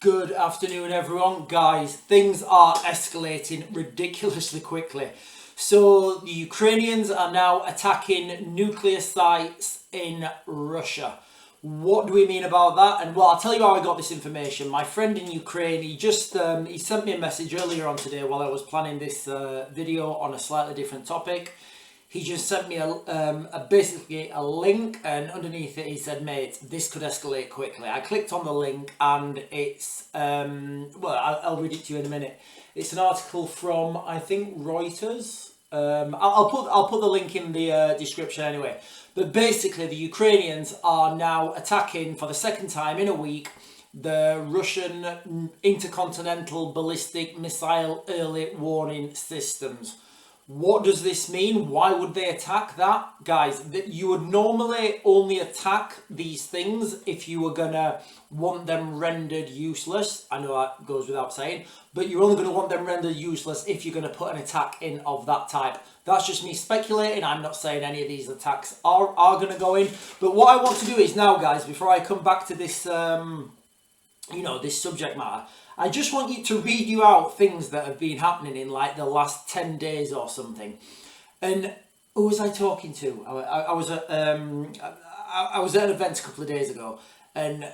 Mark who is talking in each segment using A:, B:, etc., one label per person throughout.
A: Good afternoon, everyone. Guys, things are escalating ridiculously quickly. So the Ukrainians are now attacking nuclear sites in Russia. What do we mean about that? And well, I'll tell you how I got this information. My friend in Ukraine, he sent me a message earlier on today while I was planning this video on a slightly different topic. He just sent me basically a link, and underneath it he said, mate, this could escalate quickly. I clicked on the link and it's, I'll read it to you in a minute. It's an article from, I think, Reuters. I'll put the link in the description anyway. But basically the Ukrainians are now attacking for the second time in a week the Russian intercontinental ballistic missile early warning systems. What does this mean? Why would they attack that? Guys, you would normally only attack these things if you were going to want them rendered useless. I know that goes without saying, but you're only going to want them rendered useless if you're going to put an attack in of that type. That's just me speculating. I'm not saying any of these attacks are going to go in. But what I want to do is now, guys, before I come back to this, this subject matter, I just want you to read you out things that have been happening in like the last 10 days or something. And who was I talking to? I was at an event a couple of days ago, and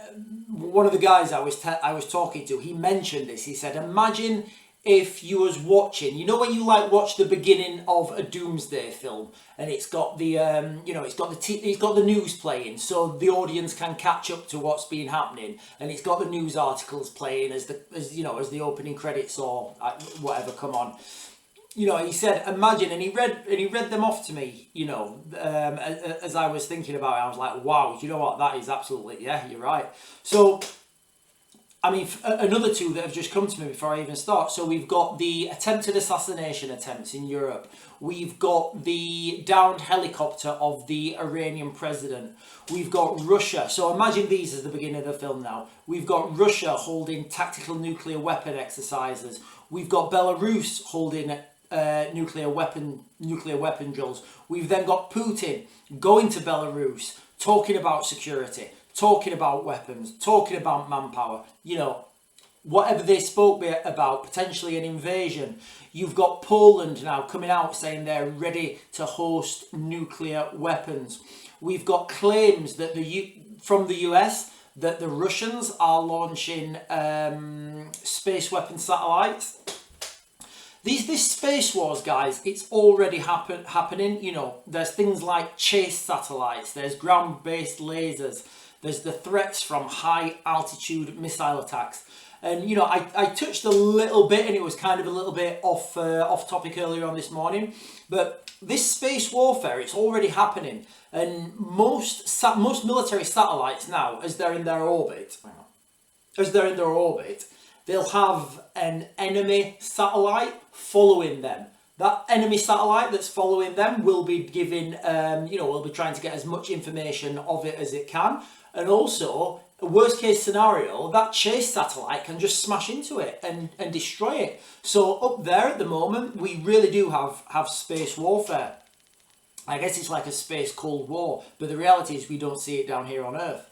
A: one of the guys I was talking to, he mentioned this. He said, imagine if you was watching, when you like watch the beginning of a doomsday film, and it's got the it's got the news playing, so the audience can catch up to what's been happening, and it's got the news articles playing as the opening credits or whatever come on. He said, imagine, and he read them off to me. As I was thinking about it, I was like, wow, you know what? That is absolutely, yeah, you're right. So, I mean, another two that have just come to me before I even start. So we've got the attempted assassination attempts in Europe. We've got the downed helicopter of the Iranian president. We've got Russia. So imagine these as the beginning of the film now. We've got Russia holding tactical nuclear weapon exercises. We've got Belarus holding nuclear weapon drills. We've then got Putin going to Belarus, talking about security, talking about weapons, talking about manpower, whatever they spoke about, potentially an invasion. You've got Poland now coming out saying they're ready to host nuclear weapons. We've got claims that from the US that the Russians are launching space weapon satellites. This space wars, guys, it's already happening. There's things like chase satellites, there's ground-based lasers, there's the threats from high-altitude missile attacks. And, I touched a little bit, and it was kind of a little bit off topic earlier on this morning. But this space warfare, it's already happening. And most military satellites now, as they're in their orbit, they'll have an enemy satellite following them. That enemy satellite that's following them will be giving, will be trying to get as much information of it as it can. And also, a worst case scenario, that chase satellite can just smash into it and destroy it. So up there at the moment, we really do have space warfare. I guess it's like a space Cold War, but the reality is we don't see it down here on Earth.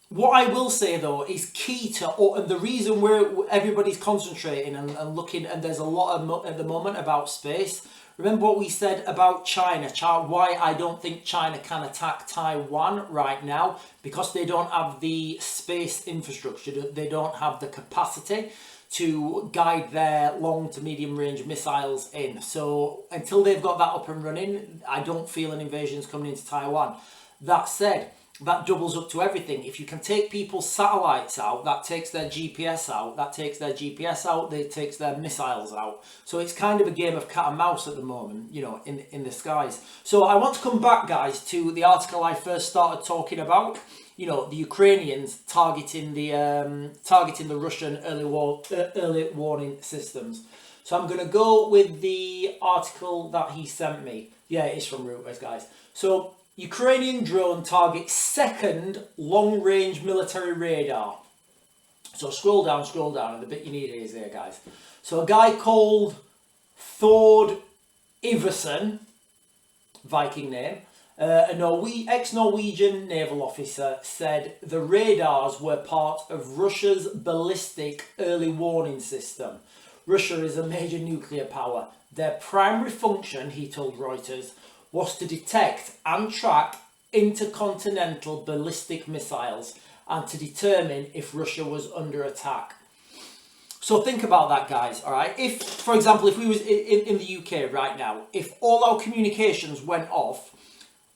A: What I will say though is key to, and the reason everybody's concentrating and looking, and there's a lot at the moment about space. Remember what we said about China, why I don't think China can attack Taiwan right now, because they don't have the space infrastructure, they don't have the capacity to guide their long to medium range missiles in. So until they've got that up and running, I don't feel an invasion's coming into Taiwan. That said, that doubles up to everything. If you can take people's satellites out, that takes their GPS out. That takes their GPS out, that takes their missiles out. So it's kind of a game of cat and mouse at the moment, in the skies. So I want to come back, guys, to the article I first started talking about. The Ukrainians targeting the Russian early warning systems. So I'm going to go with the article that he sent me. Yeah, it's from Reuters, guys. So Ukrainian drone targets second long-range military radar. So scroll down, and the bit you need is there, guys. So a guy called Thord Iverson, Viking name, Ex-Norwegian naval officer said the radars were part of Russia's ballistic early warning system. Russia is a major nuclear power. Their primary function, he told Reuters, was to detect and track intercontinental ballistic missiles and to determine if Russia was under attack. So think about that, guys, all right? If, for example, if we was in the UK right now, if all our communications went off,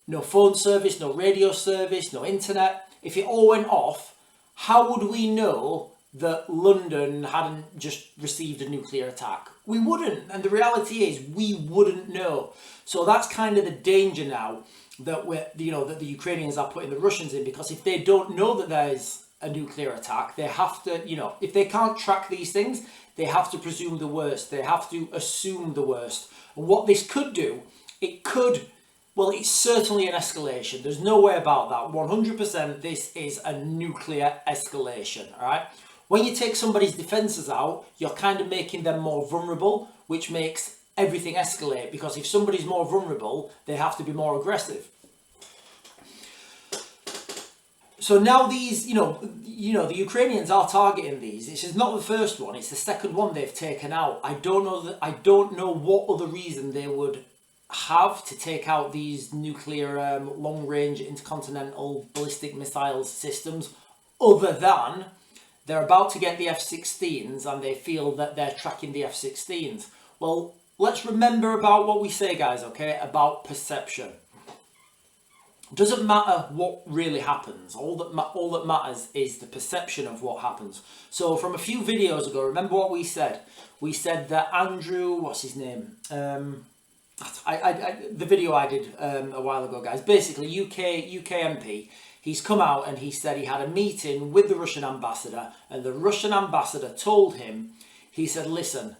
A: no phone service, no radio service, no internet, if it all went off, how would we know that London hadn't just received a nuclear attack? We wouldn't, and the reality is we wouldn't know. So that's kind of the danger now that that the Ukrainians are putting the Russians in, because if they don't know that there's a nuclear attack, they have to, if they can't track these things, they have to presume the worst. They have to assume the worst. And what this could do, it's certainly an escalation. There's no way about that. 100% this is a nuclear escalation, all right? When you take somebody's defences out, you're kind of making them more vulnerable, which makes everything escalate, because if somebody's more vulnerable, they have to be more aggressive. So now these, the Ukrainians are targeting these. This is not the first one; it's the second one they've taken out. I don't know what other reason they would have to take out these nuclear long-range intercontinental ballistic missiles systems, other than they're about to get the F-16s and they feel that they're tracking the F-16s. Well, let's remember about what we say, guys, okay, about perception. Doesn't matter what really happens. All that matters is the perception of what happens. So from a few videos ago, remember what we said? We said that Andrew, what's his name? The video I did a while ago, guys. Basically, UK MP. He's come out and he said he had a meeting with the Russian ambassador, and the Russian ambassador told him, he said, listen,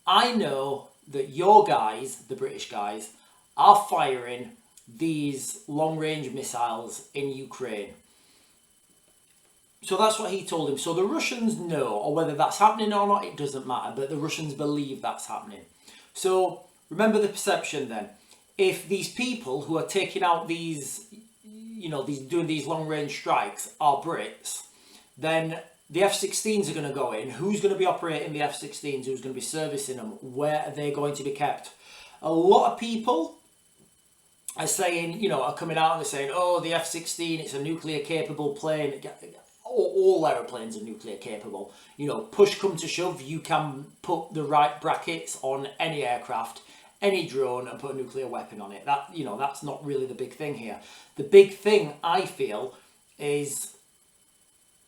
A: I know that your guys, the British guys, are firing these long-range missiles in Ukraine. So that's what he told him. So the Russians know, or whether that's happening or not, it doesn't matter, but the Russians believe that's happening. So remember the perception then. If these people who are taking out these, doing these long-range strikes are Brits, then the F-16s are going to go in. Who's going to be operating the F-16s? Who's going to be servicing them? Where are they going to be kept? A lot of people are saying, are coming out and they're saying, oh, the F-16, it's a nuclear capable plane. All aeroplanes are nuclear capable. Push come to shove, you can put the right brackets on any aircraft, any drone, and put a nuclear weapon on it. That's not really the big thing here. The big thing, I feel, is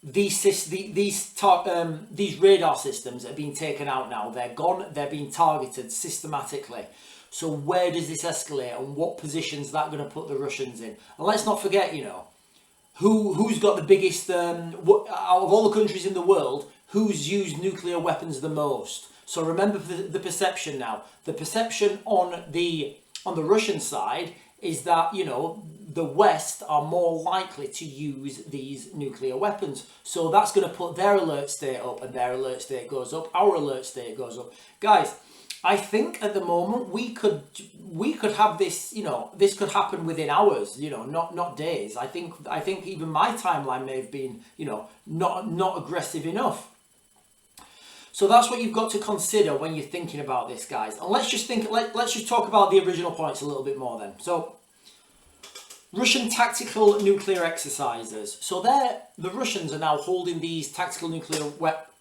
A: these radar systems are being taken out now. They're gone. They're being targeted systematically. So where does this escalate, and what positions that going to put the Russians in? And let's not forget, who's got the biggest, out of all the countries in the world, who's used nuclear weapons the most? So remember the perception now. The perception on the Russian side is that, the West are more likely to use these nuclear weapons. So that's going to put their alert state up, and their alert state goes up, our alert state goes up. Guys, I think at the moment we could have this, this could happen within hours, not days. I think even my timeline may have been, not aggressive enough. So that's what you've got to consider when you're thinking about this, guys. And let's just talk about the original points a little bit more then. So Russian tactical nuclear exercises. So the Russians are now holding these tactical nuclear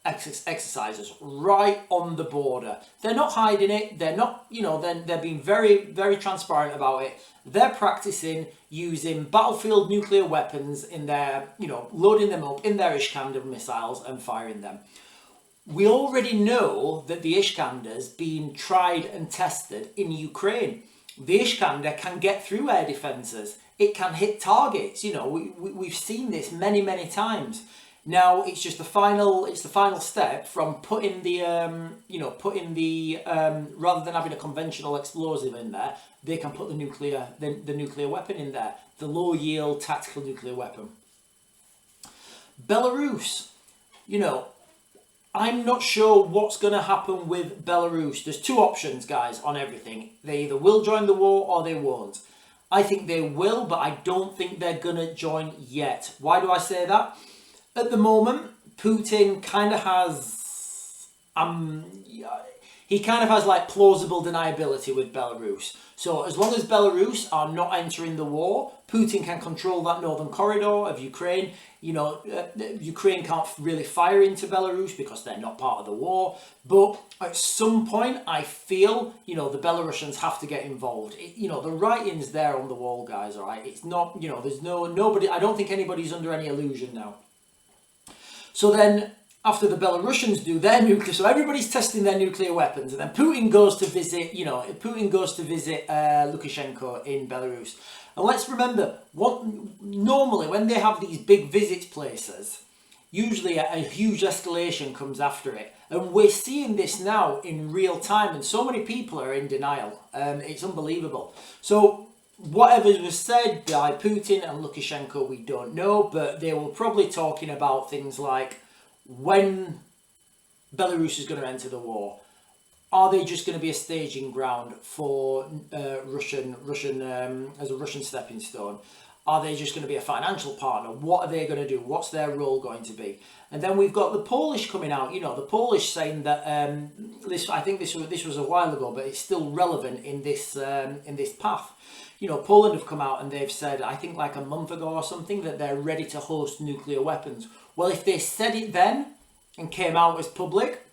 A: exercises right on the border. They're not hiding it. They're not, they're being very, very transparent about it. They're practicing using battlefield nuclear weapons in their, loading them up in their Iskander missiles and firing them. We already know that the Iskander's been tried and tested in Ukraine. The Iskander can get through air defences. It can hit targets. We've seen this many, many times. Now it's just the final step from putting the rather than having a conventional explosive in there, they can put the nuclear weapon in there, the low yield tactical nuclear weapon. Belarus, I'm not sure what's going to happen with Belarus. There's two options, guys, on everything. They either will join the war or they won't. I think they will, but I don't think they're going to join yet. Why do I say that? At the moment, Putin kind of has, he kind of has like plausible deniability with Belarus. So as long as Belarus are not entering the war, Putin can control that northern corridor of Ukraine. You know, Ukraine can't really fire into Belarus because they're not part of the war. But at some point, I feel, you know, the Belarusians have to get involved. You know, the writing's there on the wall, guys, all right? It's not, you know, there's nobody, I don't think anybody's under any illusion now. So then, after the Belarusians do their nuclear, so everybody's testing their nuclear weapons, and then Putin goes to visit, you know, Lukashenko in Belarus. And let's remember, normally when they have these big visits places, usually a huge escalation comes after it. And we're seeing this now in real time, and so many people are in denial. It's unbelievable. So whatever was said by Putin and Lukashenko, we don't know, but they were probably talking about things like, when Belarus is going to enter the war, are they just going to be a staging ground for Russian as a Russian stepping stone? Are they just going to be a financial partner? What are they going to do? What's their role going to be? And then we've got the Polish coming out. You know, the Polish saying that I think this was a while ago, but it's still relevant in this path. You know, Poland have come out and they've said, I think like a month ago or something, that they're ready to host nuclear weapons. Well, if they said it then and came out as public,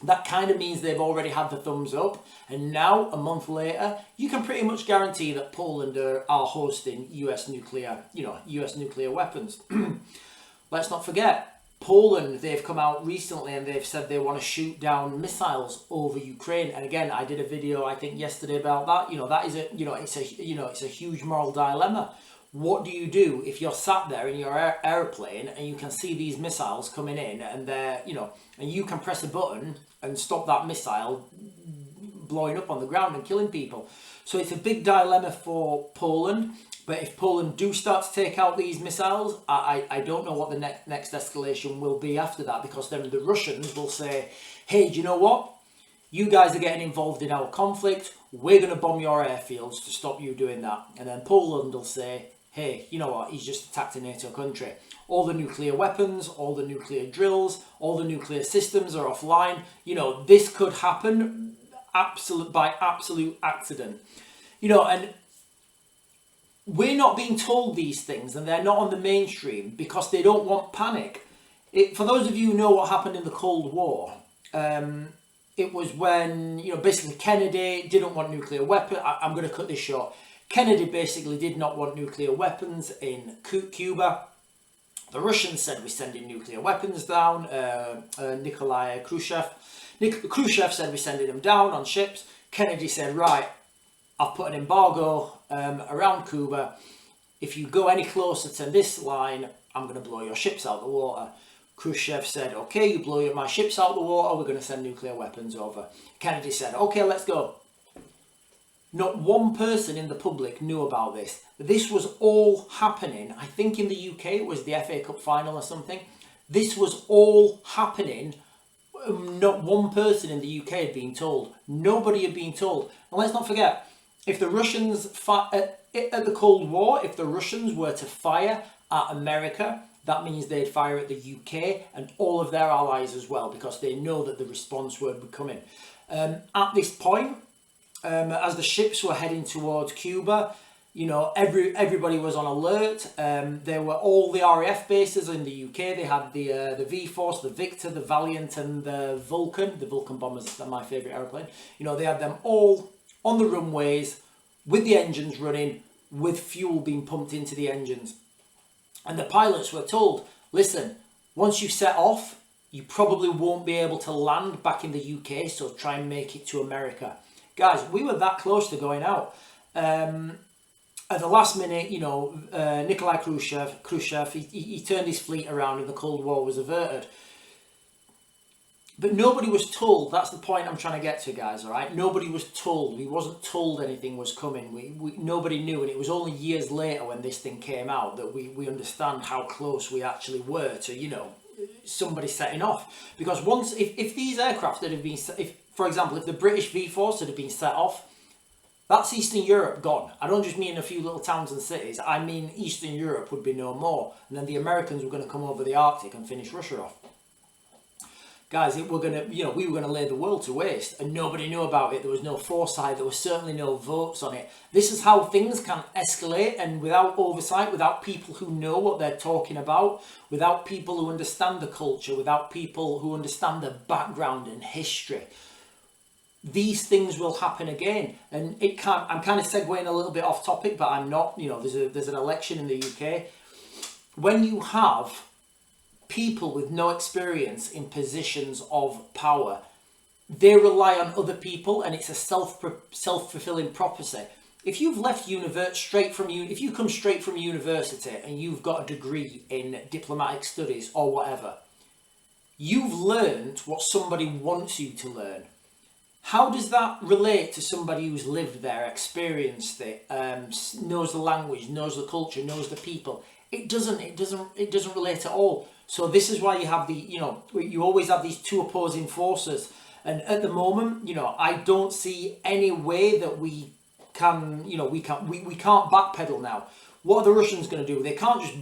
A: that kind of means they've already had the thumbs up. And now, a month later, you can pretty much guarantee that Poland are hosting US nuclear weapons. Let's not forget, Poland, they've come out recently and they've said they want to shoot down missiles over Ukraine. And again, I did a video, I think yesterday, about that. You know, that is it's a huge moral dilemma. What do you do if you're sat there in your airplane and you can see these missiles coming in, and they're, you know, and you can press a button and stop that missile blowing up on the ground and killing people? So it's a big dilemma for Poland. But if Poland do start to take out these missiles, I don't know what the next escalation will be after that, because then the Russians will say, hey, do you know what? You guys are getting involved in our conflict. We're going to bomb your airfields to stop you doing that. And then Poland will say, hey, you know what? He's just attacked a NATO country. All the nuclear weapons, all the nuclear drills, all the nuclear systems are offline. You know, this could happen by absolute accident. You know, and we're not being told these things, and they're not on the mainstream because they don't want panic. For those of you who know what happened in the Cold War, it was when, you know, basically Kennedy didn't want nuclear weapons. I'm going to cut this short. Kennedy basically did not want nuclear weapons in Cuba. The Russians said, we're sending nuclear weapons down. Khrushchev said, we're sending them down on ships. Kennedy said, right, I've put an embargo around Cuba. If you go any closer to this line, I'm going to blow your ships out the water. Khrushchev said, okay, you blow my ships out the water, we're going to send nuclear weapons over. Kennedy said, okay, let's go. Not one person in the public knew about this. This was all happening. I think in the UK it was the FA Cup final or something. This was all happening. Not one person in the UK had been told. Nobody had been told. And let's not forget, if the Russians, at the Cold War, if the Russians were to fire at America, that means they'd fire at the UK and all of their allies as well, because they know that the response would be coming. At this point, as the ships were heading towards Cuba, you know, everybody was on alert. There were all the RAF bases in the UK. They had the V-Force, the Victor, the Valiant, and the Vulcan. The Vulcan bombers are my favourite aeroplane. You know, they had them all on the runways with the engines running, with fuel being pumped into the engines. And the pilots were told, listen, once you set off, you probably won't be able to land back in the UK, so try and make it to America. Guys, we were that close to going out. At the last minute, you know, Nikolai Khrushchev, he turned his fleet around and the Cold War was averted. But nobody was told. That's the point I'm trying to get to, guys, all right? Nobody was told. We wasn't told anything was coming. Nobody knew, and it was only years later when this thing came out that we understand how close we actually were to, you know, somebody setting off. Because once, if these aircraft that have been, for example, if the British V-Force had been set off, That's Eastern Europe gone. I don't just mean a few little towns and cities. I mean Eastern Europe would be no more. And then the Americans were going to come over the Arctic and finish Russia off. Guys, we were going to lay the world to waste, and nobody knew about it. There was no foresight. There was certainly no votes on it. This is how things can escalate, and without oversight, without people who know what they're talking about, without people who understand the culture, without people who understand the background and history, these things will happen again. And it can't. I'm kind of segueing a little bit off topic, but I'm not. There's an election in the UK. When you have people with no experience in positions of power, they rely on other people, and it's a self-fulfilling prophecy. If you've left if you come straight from university and you've got a degree in diplomatic studies or whatever, you've learned what somebody wants you to learn. How does that relate to somebody who's lived there, experienced it, knows the language, knows the culture, knows the people? It doesn't relate at all. So this is why you have you always have these two opposing forces. And at the moment, I don't see any way that we can't backpedal now. What are the Russians going to do? They can't just,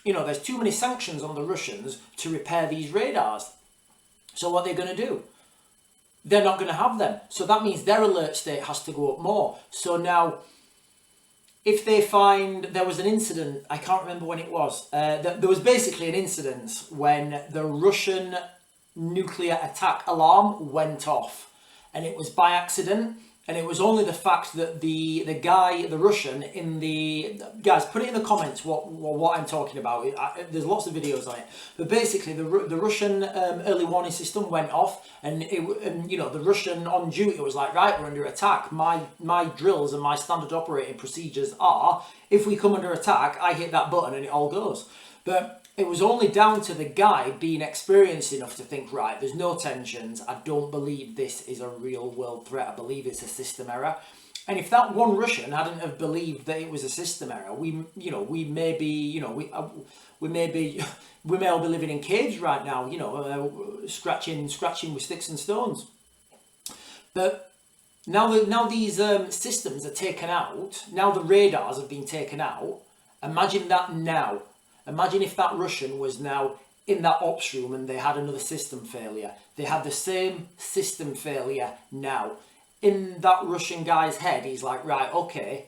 A: there's too many sanctions on the Russians to repair these radars. So what are they going to do? They're not going to have them. So that means their alert state has to go up more. So now, if they find there was an incident, I can't remember when it was, there was basically an incident when the Russian nuclear attack alarm went off, and it was by accident, and it was only the fact that the Russian guys, put it in the comments what I'm talking about. There's lots of videos on it, but basically the Russian early warning system went off, and the Russian on duty was like, right, we're under attack. My drills and my standard operating procedures are, if we come under attack, I hit that button and it all goes. But it was only down to the guy being experienced enough to think, right, there's no tensions. I don't believe this is a real world threat. I believe it's a system error. And if that one Russian hadn't have believed that it was a system error, we may all be living in caves right now, scratching with sticks and stones. But now these systems are taken out. Now the radars have been taken out. Imagine that now. Imagine if that Russian was now in that ops room and they had another system failure. They had the same system failure now. In that Russian guy's head, he's like, right, okay,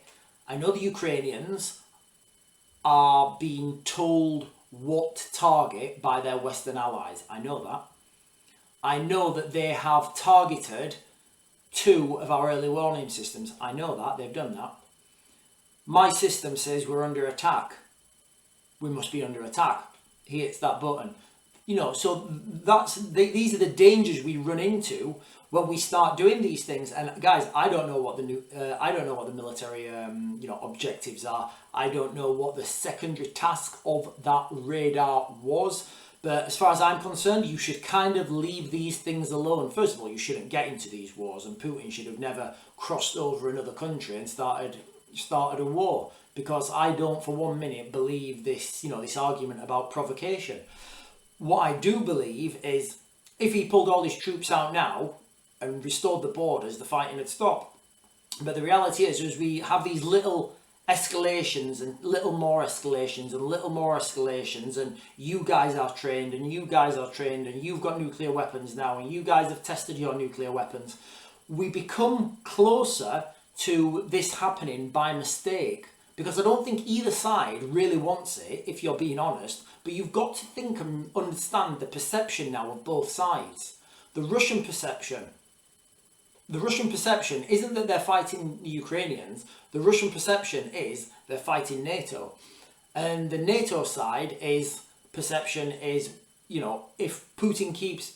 A: I know the Ukrainians are being told what to target by their Western allies. I know that. I know that they have targeted 2 of our early warning systems. I know that. They've done that. My system says we're under attack. We must be under attack. He hits that button. So these are the dangers we run into when we start doing these things. And guys, I don't know what the military objectives are. I don't know what the secondary task of that radar was. But as far as I'm concerned, you should kind of leave these things alone. First of all, you shouldn't get into these wars, and Putin should have never crossed over another country and started a war. Because I don't for 1 minute believe this argument about provocation. What I do believe is if he pulled all his troops out now and restored the borders, the fighting would stop. But the reality is we have these little escalations and little more escalations and little more escalations, and you guys are trained and you guys are trained and you've got nuclear weapons now and you guys have tested your nuclear weapons. We become closer to this happening by mistake. Because I don't think either side really wants it, if you're being honest. But you've got to think and understand the perception now of both sides. The Russian perception isn't that they're fighting the Ukrainians. The Russian perception is they're fighting NATO. And the NATO side perception is, if Putin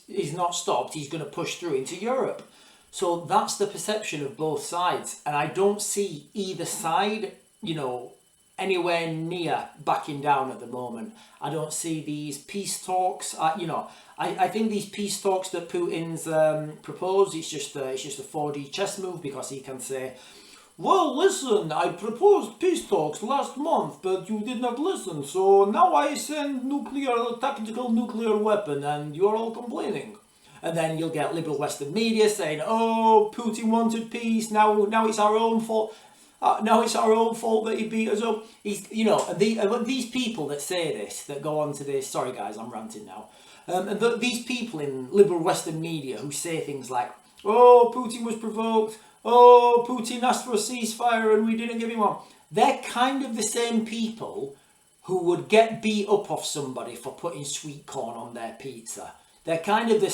A: is not stopped, he's going to push through into Europe. So that's the perception of both sides. And I don't see either side anywhere near backing down at the moment. I don't see these peace talks. I think these peace talks that Putin's proposed, it's just a 4D chess move, because he can say, well, listen, I proposed peace talks last month, but you did not listen, so now I send tactical nuclear weapon, and you're all complaining. And then you'll get liberal Western media saying, oh, Putin wanted peace, now it's our own fault. Now it's our own fault that he beat us up. He's, you know, these people that say this, that go on to this, sorry guys, I'm ranting now. These people in liberal Western media who say things like, oh, Putin was provoked, oh, Putin asked for a ceasefire and we didn't give him one. They're kind of the same people who would get beat up off somebody for putting sweet corn on their pizza. They're kind of the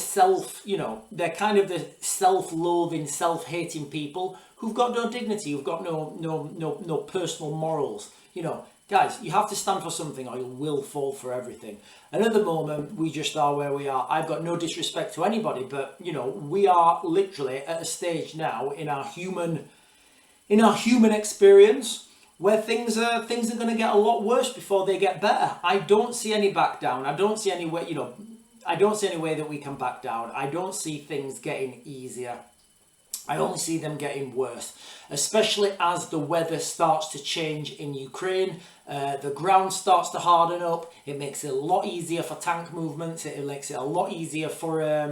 A: self-loathing, self-hating people who've got no dignity, who've got no personal morals. You know, guys, you have to stand for something or you will fall for everything. And at the moment, we just are where we are. I've got no disrespect to anybody, but you know, we are literally at a stage now in our human experience where things are going to get a lot worse before they get better. I don't see any back down. I don't see any way, you know, I don't see any way that we can back down. I don't see things getting easier. I only see them getting worse, especially as the weather starts to change in Ukraine. The ground starts to harden up. It makes it a lot easier for tank movements. It makes it a lot easier for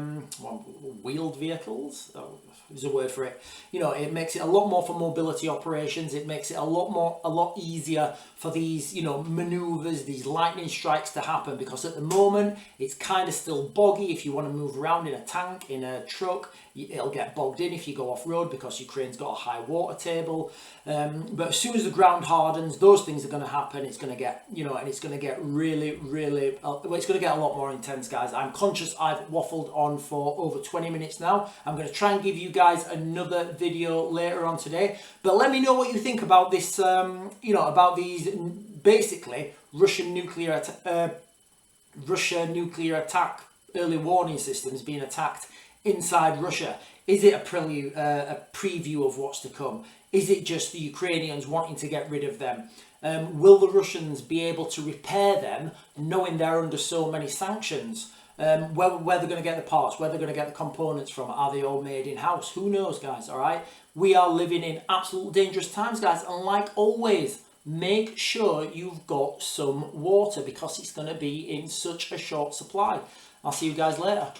A: wheeled vehicles. Oh, there's a word for it. You know, it makes it a lot more for mobility operations. It makes it a lot easier for these, you know, maneuvers, these lightning strikes to happen, because at the moment it's kind of still boggy. If you want to move around in a tank, in a truck, it'll get bogged in if you go off road because Ukraine's got a high water table. But as soon as the ground hardens, those things are going to happen. It's going to get, you know, and it's going to get really, really, well, it's going to get a lot more intense, guys. I'm conscious I've waffled on for over 20 minutes now. I'm going to try and give you guys another video later on today. But let me know what you think about this, you know, about these basically Russian nuclear attack early warning systems being attacked inside Russia. Is it a preview of what's to come? Is it just the Ukrainians wanting to get rid of them? Will the Russians be able to repair them, knowing they're under so many sanctions? Where they're going to get the parts, where they're going to get the components from, are they all made in-house? Who knows, guys, all right? We are living in absolute dangerous times, guys, and like always, make sure you've got some water because it's going to be in such a short supply. I'll see you guys later.